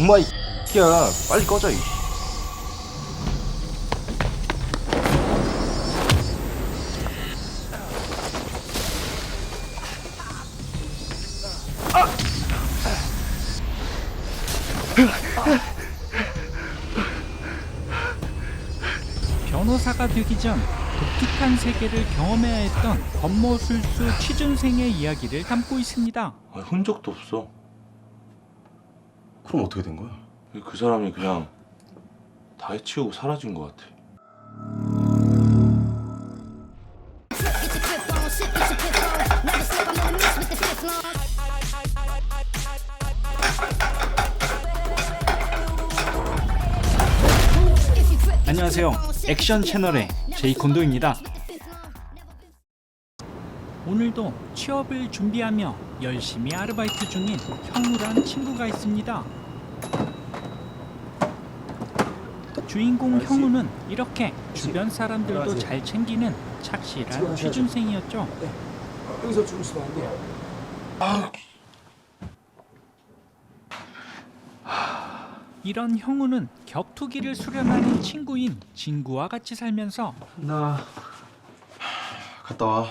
엄마 이 X야 빨리 꺼져 이. 변호사가 되기 전 독특한 세계를 경험해야 했던 권모술수 취준생의 이야기를 담고 있습니다. 흔적도 없어. 그럼 어떻게 된 거야? 그 사람이 그냥 다 해치우고 사라진 것 같아. 안녕하세요. 액션 채널의 제이콘도입니다. 오늘도 취업을 준비하며 열심히 아르바이트 중인 형우란 친구가 있습니다. 주인공 형우는 이렇게 주변 사람들도 잘 챙기는 착실한 취준생이었죠. 여기서 주무시면 안 돼요. 이런 형우는 격투기를 수련하는 친구인 진구와 같이 살면서 나 갔다 와.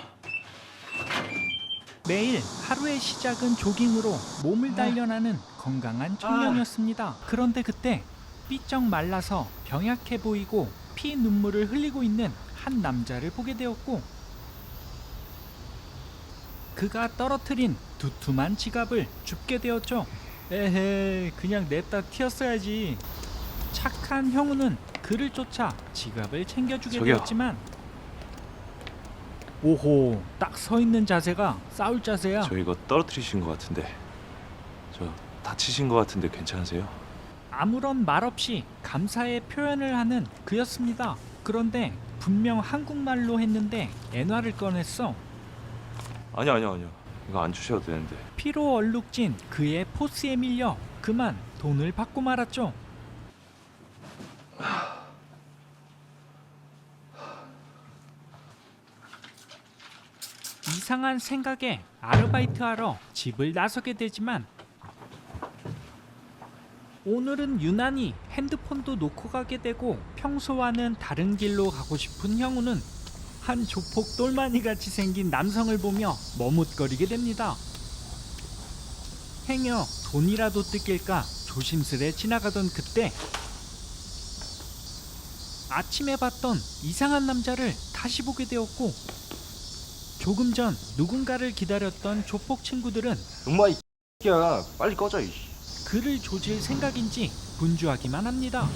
매일 하루의 시작은 조깅으로 몸을 단련하는 건강한 청년이었습니다. 그런데 그때 삐쩍 말라서 병약해 보이고 피 눈물을 흘리고 있는 한 남자를 보게 되었고, 그가 떨어뜨린 두툼한 지갑을 줍게 되었죠. 에헤, 그냥 냅다 튀었어야지. 착한 형우는 그를 쫓아 지갑을 챙겨주게 저기요. 되었지만, 오호, 딱 서 있는 자세가 싸울 자세야. 저 이거 떨어뜨리신 것 같은데. 저 다치신 것 같은데 괜찮으세요? 아무런 말 없이 감사의 표현을 하는 그였습니다. 그런데 분명 한국말로 했는데 엔화를 꺼냈어. 아니요. 이거 안 주셔도 되는데. 피로 얼룩진 그의 포스에 밀려 그만 돈을 받고 말았죠. 이상한 생각에 아르바이트하러 집을 나서게 되지만, 오늘은 유난히 핸드폰도 놓고 가게 되고 평소와는 다른 길로 가고 싶은 형우는 한 조폭 똘마니 같이 생긴 남성을 보며 머뭇거리게 됩니다. 행여 돈이라도 뜯길까 조심스레 지나가던 그때 아침에 봤던 이상한 남자를 다시 보게 되었고, 조금 전 누군가를 기다렸던 조폭 친구들은 엄마 이 X야 빨리 꺼져 이. 그를 조질 생각인지 분주하기만 합니다.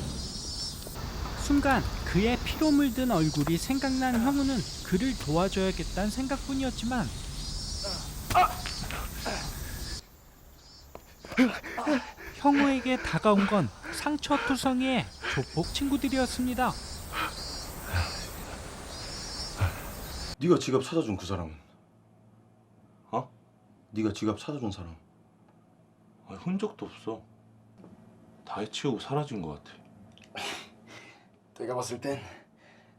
순간 그의 피로 물든 얼굴이 생각난 형우는 그를 도와줘야겠다는 생각뿐이었지만, 형우에게 다가온 건 상처투성이의 조폭 친구들이었습니다. 네가 지갑 찾아준 그 사람은? 어? 네가 지갑 찾아준 사람. 흔적도 없어. 다 해치우고 사라진 것 같아. 내가 봤을 땐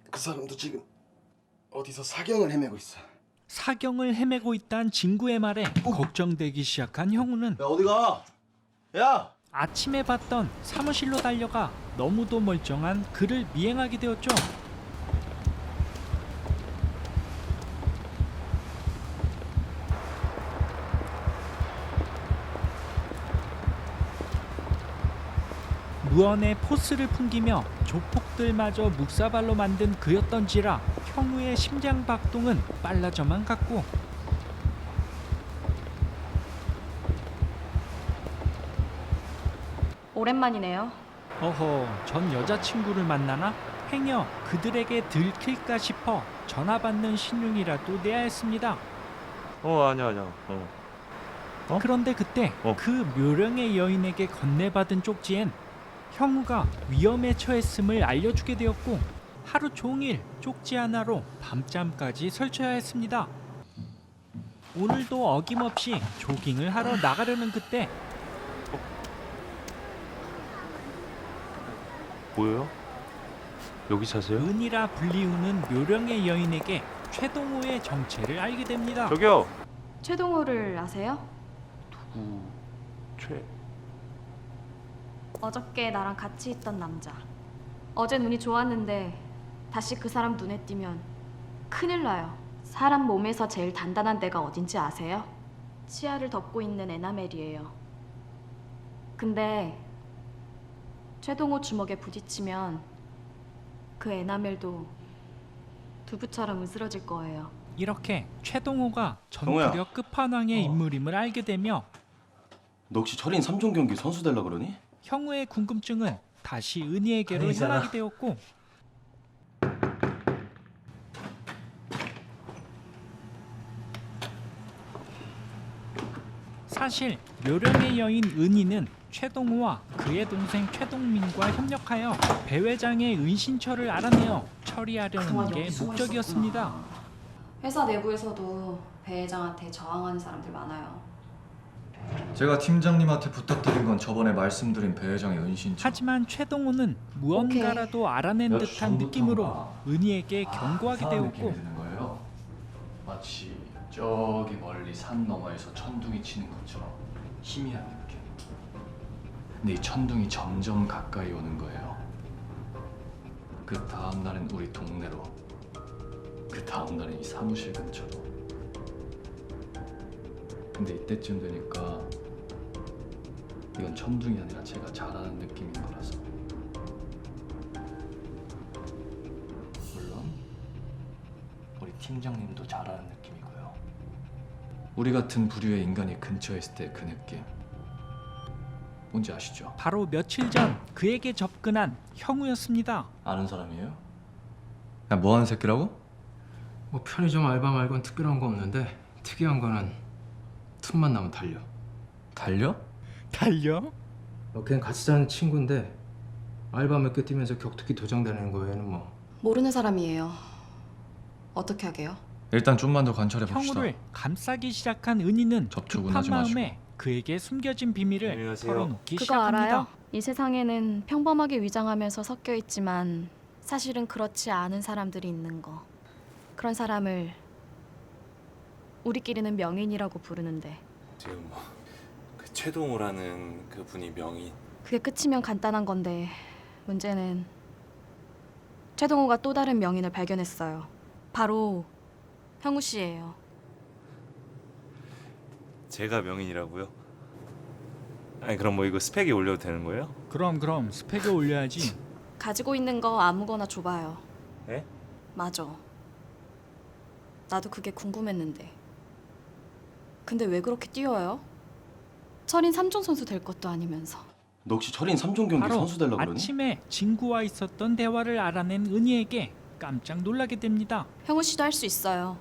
그 사람도 지금 어디서 사경을 헤매고 있어. 사경을 헤매고 있다는 진구의 말에 걱정되기 시작한 형우는 야, 어디 가? 야! 아침에 봤던 사무실로 달려가 너무도 멀쩡한 그를 미행하게 되었죠. 무언의 포스를 풍기며 조폭들마저 묵사발로 만든 그였던지라 형우의 심장 박동은 빨라져만 갔고, 오랜만이네요. 어허, 전 여자친구를 만나나? 행여 그들에게 들킬까 싶어 전화 받는 신용이라도 내야 했습니다. 아니야. 어? 그런데 그때 그 묘령의 여인에게 건네받은 쪽지엔 형우가 위험에 처했음을 알려주게 되었고, 하루 종일 쪽지 하나로 밤잠까지 설쳐야 했습니다. 오늘도 어김없이 조깅을 하러 나가려는 그때 뭐예요? 여기 사세요? 은이라 불리우는 묘령의 여인에게 최동호의 정체를 알게 됩니다. 저기요. 최동호를 아세요? 최 어저께 나랑 같이 있던 남자. 어젠 운이 좋았는데 다시 그 사람 눈에 띄면 큰일 나요. 사람 몸에서 제일 단단한 데가 어딘지 아세요? 치아를 덮고 있는 에나멜이에요. 근데 최동호 주먹에 부딪히면 그 에나멜도 두부처럼 으스러질 거예요. 이렇게 최동호가 동호야. 전투력 끝판왕의 인물임을 알게 되며 너 혹시 철인 3종 경기 선수 되려 그러니? 형우의 궁금증은 다시 은희에게로 아니잖아. 향하게 되었고 사실 묘령의 여인 은희는 최동호와 그의 동생 최동민과 협력하여 배 회장의 은신처를 알아내어 처리하려는 게 목적이었습니다. 회사 내부에서도 배 회장한테 저항하는 사람들 많아요. 제가 팀장님한테 부탁드린 건 저번에 말씀드린 배 회장의 은신처. 하지만 최동호는 무언가라도 알아낸 몇 듯한 주 느낌으로 전부터인가 은희에게 경고하게 이상한 느낌이 되었고 드는 거예요. 마치 저기 멀리 산 너머에서 천둥이 치는 것처럼 희미한 느낌. 근데 이 천둥이 점점 가까이 오는 거예요. 그 다음 날은 우리 동네로, 그 다음 날은 이 사무실 근처로. 근데 이때쯤 되니까 이건 천둥이 아니라 제가 잘하는 느낌인 거라서. 물론 우리 팀장님도 잘하는 느낌이고요. 우리 같은 부류의 인간이 근처에 있을 때 그 느낌 뭔지 아시죠? 바로 며칠 전 그에게 접근한 형우였습니다. 아는 사람이에요? 야, 뭐 하는 새끼라고? 뭐 편의점 알바 말곤 특별한 거 없는데 특이한 거는 틈만 나면 달려. 달려? 달려? 걔는 같이 사는 친구인데 알바 몇 개 뛰면서 격투기 도장다니는 거에는 뭐. 모르는 사람이에요. 어떻게 하게요? 일단 좀만 더 관찰해 봅시다. 형우를 감싸기 시작한 은희는 접촉은 급한 하지 마시고. 마음에 그에게 숨겨진 비밀을 안녕하세요. 털어놓기 그거 시작합니다. 알아요? 이 세상에는 평범하게 위장하면서 섞여 있지만 사실은 그렇지 않은 사람들이 있는 거. 그런 사람을 우리끼리는 명인이라고 부르는데 지금 그 최동호라는 그 분이 명인. 그게 끝이면 간단한 건데 문제는 최동호가 또 다른 명인을 발견했어요. 바로 형우 씨예요. 제가 명인이라고요? 아니 그럼 뭐 이거 스펙에 올려도 되는 거예요? 그럼 스펙에 올려야지. 가지고 있는 거 아무거나 줘봐요. 예? 맞아. 나도 그게 궁금했는데. 근데 왜 그렇게 뛰어요? 철인 3종 선수 될 것도 아니면서. 너 혹시 철인 3종 경기 바로 선수 되려 그러니? 아침에 진구와 있었던 대화를 알아낸 은희에게 깜짝 놀라게 됩니다. 형우 씨도 할 수 있어요.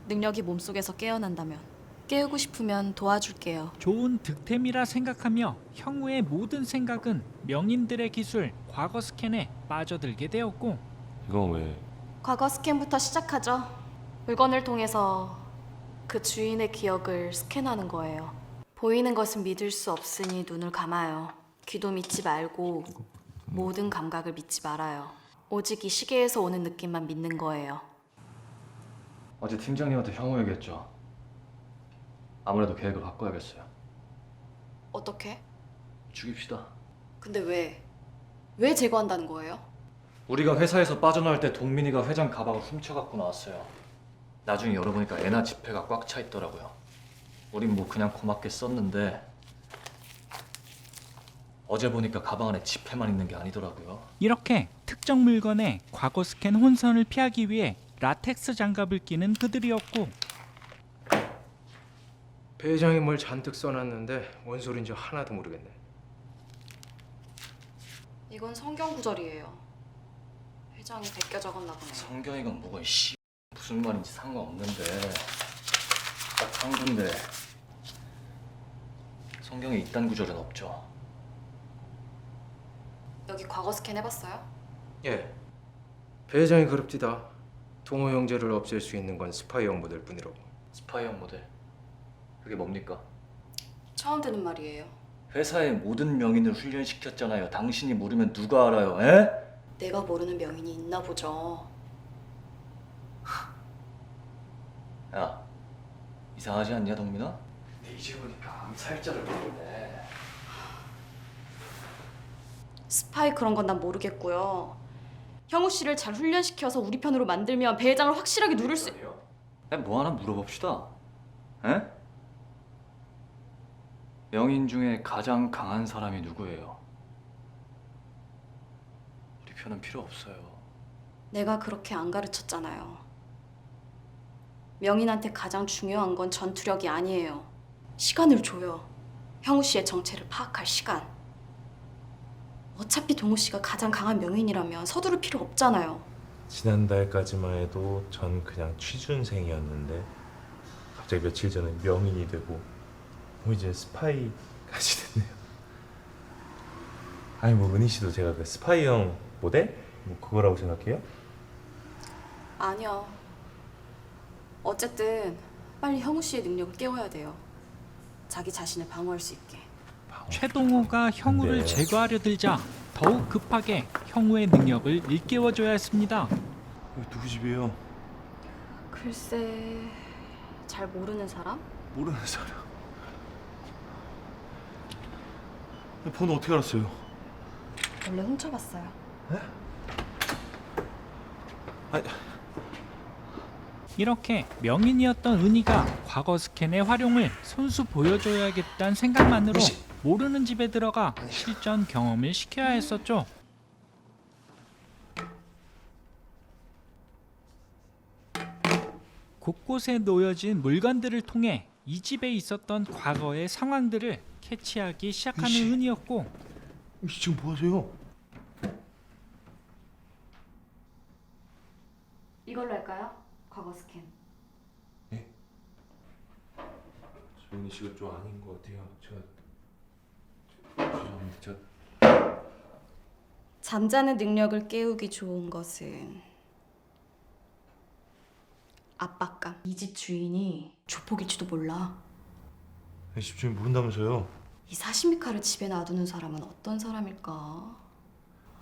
능력이 몸속에서 깨어난다면. 깨우고 싶으면 도와줄게요. 좋은 득템이라 생각하며 형우의 모든 생각은 명인들의 기술 과거 스캔에 빠져들게 되었고 이건 왜? 과거 스캔부터 시작하죠. 물건을 통해서 그 주인의 기억을 스캔하는 거예요. 보이는 것은 믿을 수 없으니 눈을 감아요. 귀도 믿지 말고 모든 감각을 믿지 말아요. 오직 이 시계에서 오는 느낌만 믿는 거예요. 어제 팀장님한테 형우 얘기했죠. 아무래도 계획을 바꿔야겠어요. 어떻게? 죽입시다. 근데 왜? 왜 제거한다는 거예요? 우리가 회사에서 빠져나올 때 동민이가 회장 가방을 훔쳐갖고 나왔어요. 나중에 열어보니까 애나 지폐가 꽉 차 있더라고요. 우린 뭐 그냥 고맙게 썼는데 어제 보니까 가방 안에 지폐만 있는 게 아니더라고요. 이렇게 특정 물건의 과거 스캔 혼선을 피하기 위해 라텍스 장갑을 끼는 그들이었고 배 회장이 뭘 잔뜩 써놨는데 뭔 소린지 하나도 모르겠네. 이건 성경 구절이에요. 회장이 베껴 적었나 보네요. 성경이건 뭐건 씨 무슨 말인지 상관없는데 딱 한 군데 성경에 이딴 구절은 없죠. 여기 과거 스캔 해봤어요? 예. 배 회장이 그럽디다. 동호 형제를 없앨 수 있는 건 스파이형 모델 뿐이라고. 스파이형 모델 그게 뭡니까? 처음 듣는 말이에요. 회사의 모든 명인을 훈련시켰잖아요. 당신이 모르면 누가 알아요? 에? 내가 모르는 명인이 있나 보죠. 야 이상하지 않냐 동민아? 근데 이제 보니까 암살자를 모르네. 스파이 그런 건 난 모르겠고요. 형우 씨를 잘 훈련시켜서 우리 편으로 만들면 배 회장을 확실하게 누를 수... 뭐 하나 물어봅시다. 에? 명인 중에 가장 강한 사람이 누구예요? 우리 편은 필요 없어요. 내가 그렇게 안 가르쳤잖아요. 명인한테 가장 중요한 건 전투력이 아니에요. 시간을 줘요. 형우 씨의 정체를 파악할 시간. 어차피 동우 씨가 가장 강한 명인이라면 서두를 필요 없잖아요. 지난달까지만 해도 전 그냥 취준생이었는데 갑자기 며칠 전에 명인이 되고 뭐 이제 스파이까지 됐네요. 아니 뭐 은희 씨도 제가 그 스파이형 모델? 뭐 그거라고 생각해요? 아니요. 어쨌든 빨리 형우 씨의 능력을 깨워야 돼요. 자기 자신을 방어할 수 있게. 최동호가 형우를 네. 제거하려 들자 더욱 급하게 형우의 능력을 일깨워줘야 했습니다. 이거 누구 집이에요? 글쎄... 잘 모르는 사람? 모르는 사람. 번호 어떻게 알았어요? 원래 훔쳐봤어요. 아니, 이렇게 명인이었던 은희가 과거 스캔의 활용을 손수 보여줘야겠다는 생각만으로 모르는 집에 들어가 실전 경험을 시켜야 했었죠. 곳곳에 놓여진 물건들을 통해 이 집에 있었던 과거의 상황들을 캐치하기 시작하는 이씨. 은희였고, 지금 뭐 하세요? 이걸로 할까요? 과거 스캔. 은희 씨가 좀 아닌 것 같아요. 제가 죄송합니다. 잠자는 능력을 깨우기 좋은 것은 압박감. 이 집 주인이 조폭일지도 몰라. 집주인 모른다면서요? 이 사시미카를 집에 놔두는 사람은 어떤 사람일까?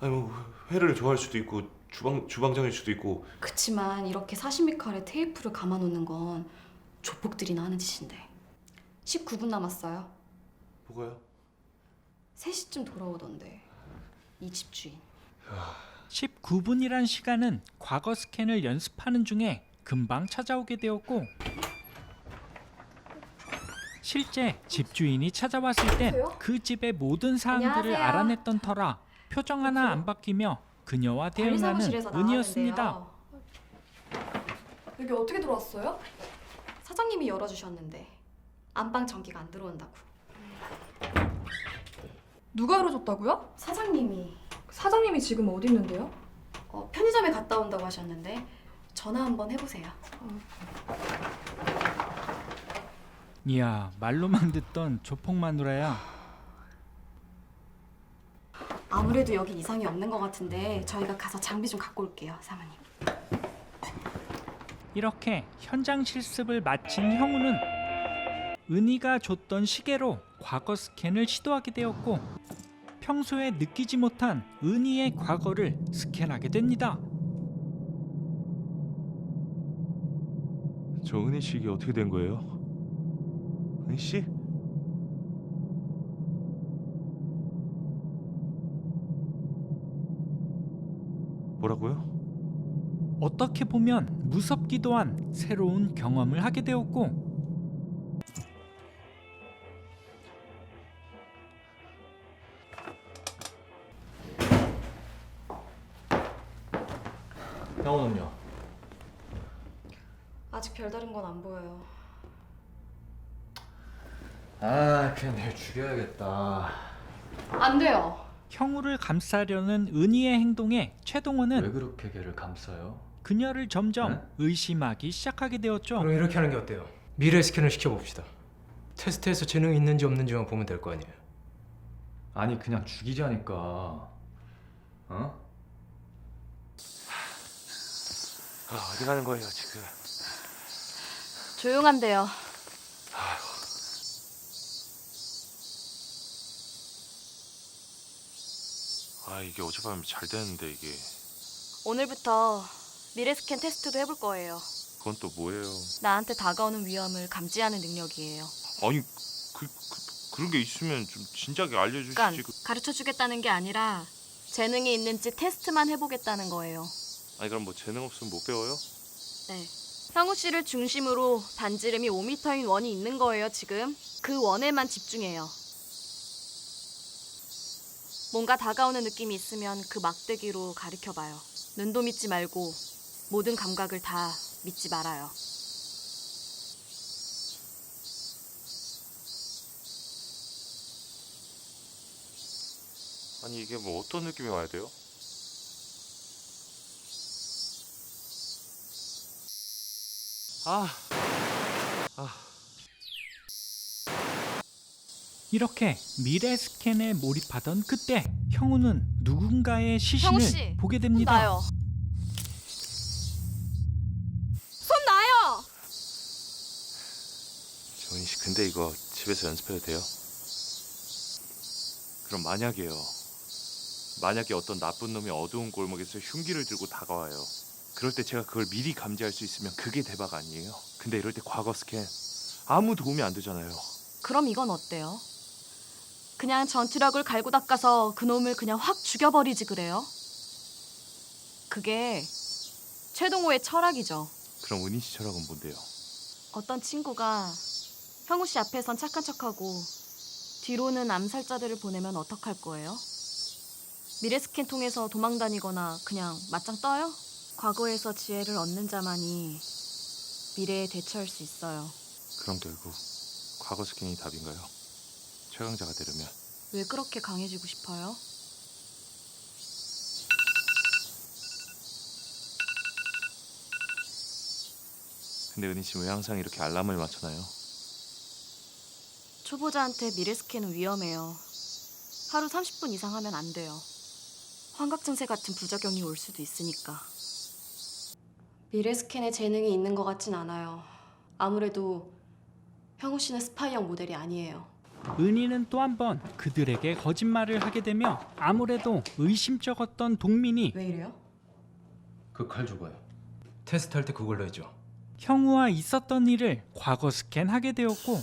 아니 뭐 회를 좋아할 수도 있고 주방장일 수도 있고. 그치만 이렇게 사시미칼에 테이프를 감아놓는 건 조폭들이나 하는 짓인데. 19분 남았어요. 뭐가요? 3시쯤 돌아오던데. 이 집 주인. 19분이란 시간은 과거 스캔을 연습하는 중에 금방 찾아오게 되었고, 실제 집주인이 찾아왔을 땐 그 집의 모든 사항들을 안녕하세요. 알아냈던 터라 표정 하나 안 바뀌며 그녀와 대응하는 관리사무실에서 은희였습니다. 나왔는데요. 여기 어떻게 들어왔어요? 사장님이 열어주셨는데 안방 전기가 안 들어온다고. 누가 열어줬다고요? 사장님이 사장님이 지금 어디 있는데요? 편의점에 갔다 온다고 하셨는데 전화 한번 해보세요. 이야, 말로만 듣던 조폭 마누라야. 아무래도 여긴 이상이 없는 것 같은데 저희가 가서 장비 좀 갖고 올게요, 사모님. 이렇게 현장 실습을 마친 형우는 은희가 줬던 시계로 과거 스캔을 시도하게 되었고, 평소에 느끼지 못한 은희의 과거를 스캔하게 됩니다. 저 은희 씨 이게 어떻게 된 거예요? 은희 씨? 뭐라고요? 어떻게 보면 무섭기도 한 새로운 경험을 하게 되었고, 형우는요? 아직 별다른 건 안 보여요. 그냥 내일 죽여야겠다. 안 돼요. 형우를 감싸려는 은희의 행동에 왜 최동호는 그렇게 걔를 감싸요? 그녀를 점점 네? 의심하기 시작하게 되었죠. 그럼 이렇게 하는 게 어때요? 미래 스캔을 시켜봅시다. 테스트에서 재능이 있는지 없는지만 보면 될 거 아니에요. 아니 그냥 죽이자니까. 어? 어디 가는 거예요 지금? 조용한데요. 이게 어젯밤에 잘 되는데 이게. 오늘부터 미래 스캔 테스트도 해볼 거예요. 그건 또 뭐예요? 나한테 다가오는 위험을 감지하는 능력이에요. 아니 그런 게 있으면 좀 진작에 알려주시지. 그러니까 가르쳐 주겠다는 게 아니라 재능이 있는지 테스트만 해보겠다는 거예요. 아니 그럼 뭐 재능 없으면 못 배워요? 네. 형우 씨를 중심으로 반지름이 5m인 원이 있는 거예요, 지금. 그 원에만 집중해요. 뭔가 다가오는 느낌이 있으면 그 막대기로 가르쳐봐요. 눈도 믿지 말고 모든 감각을 다 믿지 말아요. 아니 이게 뭐 어떤 느낌이 와야 돼요? 이렇게 미래 스캔에 몰입하던 그때 형우는 누군가의 형우 씨, 시신을 보게 됩니다. 손 놔요. 손 놔요! 정인 씨 근데 이거 집에서 연습해도 돼요? 그럼 만약에 어떤 나쁜 놈이 어두운 골목에서 흉기를 들고 다가와요. 그럴 때 제가 그걸 미리 감지할 수 있으면 그게 대박 아니에요? 근데 이럴 때 과거 스캔 아무 도움이 안 되잖아요. 그럼 이건 어때요? 그냥 전투력을 갈고 닦아서 그놈을 그냥 확 죽여버리지 그래요? 그게 최동호의 철학이죠. 그럼 은희 씨 철학은 뭔데요? 어떤 친구가 형우 씨 앞에선 착한 척하고 뒤로는 암살자들을 보내면 어떡할 거예요? 미래 스캔 통해서 도망다니거나 그냥 맞짱 떠요? 과거에서 지혜를 얻는 자만이 미래에 대처할 수 있어요. 그럼 결국 과거 스캔이 답인가요? 최강자가 되려면. 왜 그렇게 강해지고 싶어요? 근데 은희 씨 왜 항상 이렇게 알람을 맞춰놔요? 초보자한테 미래 스캔은 위험해요. 하루 30분 이상 하면 안 돼요. 환각 증세 같은 부작용이 올 수도 있으니까. 미래 스캔에 재능이 있는 것 같진 않아요. 아무래도 형우 씨는 스파이형 모델이 아니에요. 은희는 또 한 번 그들에게 거짓말을 하게 되며 아무래도 의심쩍었던 동민이 왜 이래요? 그 칼 줘봐요. 테스트할 때 그걸로 했죠. 형우와 있었던 일을 과거 스캔하게 되었고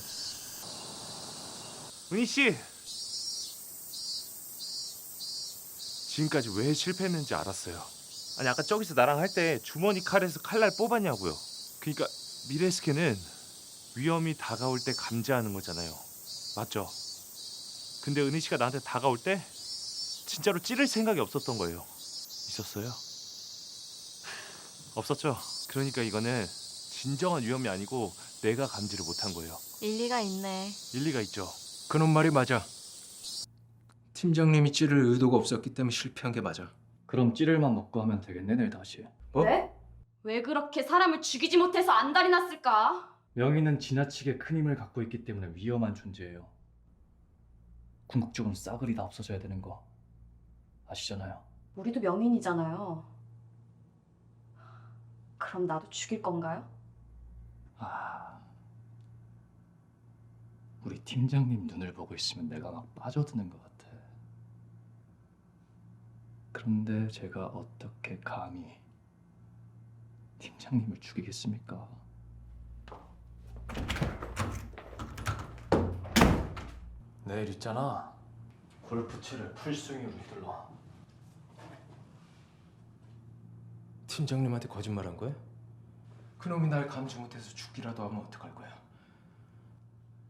은희 씨! 지금까지 왜 실패했는지 알았어요. 아니 아까 저기서 나랑 할 때 주머니 칼에서 칼날 뽑았냐고요. 그러니까 미래 스캔은 위험이 다가올 때 감지하는 거잖아요. 맞죠? 근데 은희 씨가 나한테 다가올 때 진짜로 찌를 생각이 없었던 거예요. 있었어요? 없었죠? 그러니까 이거는 진정한 위험이 아니고 내가 감지를 못한 거예요. 일리가 있네. 일리가 있죠. 그놈 말이 맞아. 팀장님이 찌를 의도가 없었기 때문에 실패한 게 맞아. 그럼 찌를만 먹고 하면 되겠네 내일 다시. 뭐? 네? 왜 그렇게 사람을 죽이지 못해서 안달이 났을까? 명의는 지나치게 큰 힘을 갖고 있기 때문에 위험한 존재예요. 궁극적으로 싸그리 다 없어져야 되는 거 아시잖아요. 우리도 명인이잖아요. 그럼 나도 죽일 건가요? 우리 팀장님 눈을 보고 있으면 내가 막 빠져드는 것 같아. 그런데 제가 어떻게 감히 팀장님을 죽이겠습니까? 내일 있잖아. 골프채를 풀스윙으로 휘둘러. 팀장님한테 거짓말한 거야? 그놈이 날 감지 못해서 죽기라도 하면 어떡할 거야?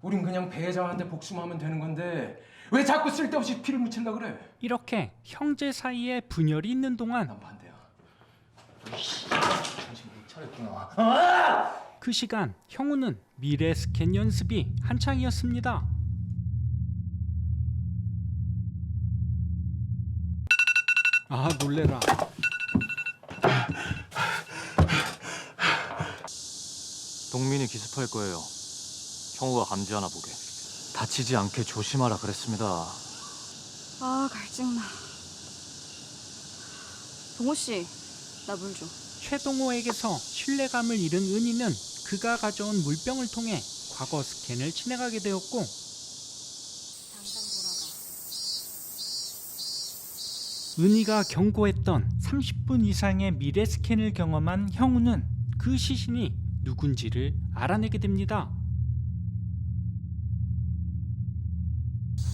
우린 그냥 배 회장한테 복수하면 되는 건데 왜 자꾸 쓸데없이 피를 묻히려 그래? 이렇게 형제 사이에 분열이 있는 동안 난 반대야. 정신 못 차렸구나. 그 시간 형우는 미래 스캔 연습이 한창이었습니다. 아 놀래라. 동민이 기습할 거예요. 형우가 감지하나 보게. 다치지 않게 조심하라 그랬습니다. 아, 갈증나. 동호 씨, 나 물 줘. 최동호에게서 신뢰감을 잃은 은희는 그가 가져온 물병을 통해 과거 스캔을 진행하게 되었고 당장 돌아가. 은희가 경고했던 30분 이상의 미래 스캔을 경험한 형우는 그 시신이 누군지를 알아내게 됩니다.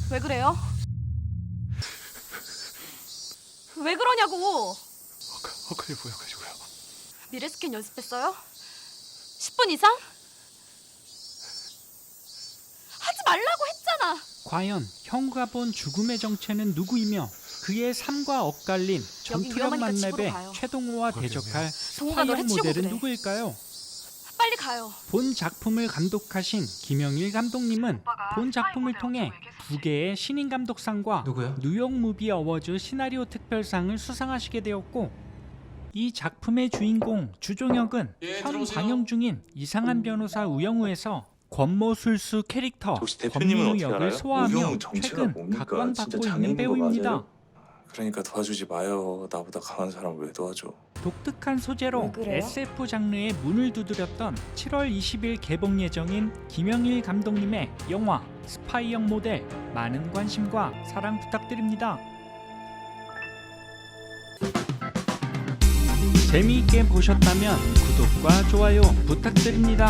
왜 그래요? 왜 그러냐고. 헛갈려 보여가지고요. 미래 스캔 연습했어요? 10분 이상? 하지 말라고 했잖아. 과연 형우가 본 죽음의 정체는 누구이며 그의 삶과 엇갈린 전투력 위험하니까 집으로 만렙의 가요. 최동호와 대적할 동호가 널 스파이형 해치우고 모델은 그래. 누구일까요? 빨리 가요. 본 작품을 감독하신 김영일 감독님은 본 작품을 통해 2개의 신인 감독상과 누구야? 뉴욕 무비 어워즈 시나리오 특별상을 수상하시게 되었고, 이 작품의 주인공 주종혁은 현 방영 중인 이상한 변호사 우영우에서 권모술수 캐릭터 혹시 대표님은 권미우 어떻게 역을 알아요? 소화하며 우영우 정체가 최근 뭡니까? 각광받고 진짜 있는 장인인 거 배우입니다. 맞아요? 그러니까 도와주지 마요. 나보다 강한 사람 왜 도와줘? 독특한 소재로 왜 그래요? SF 장르의 문을 두드렸던 7월 20일 개봉 예정인 김영일 감독님의 영화 스파이형 모델, 많은 관심과 사랑 부탁드립니다. 재미있게 보셨다면 구독과 좋아요 부탁드립니다.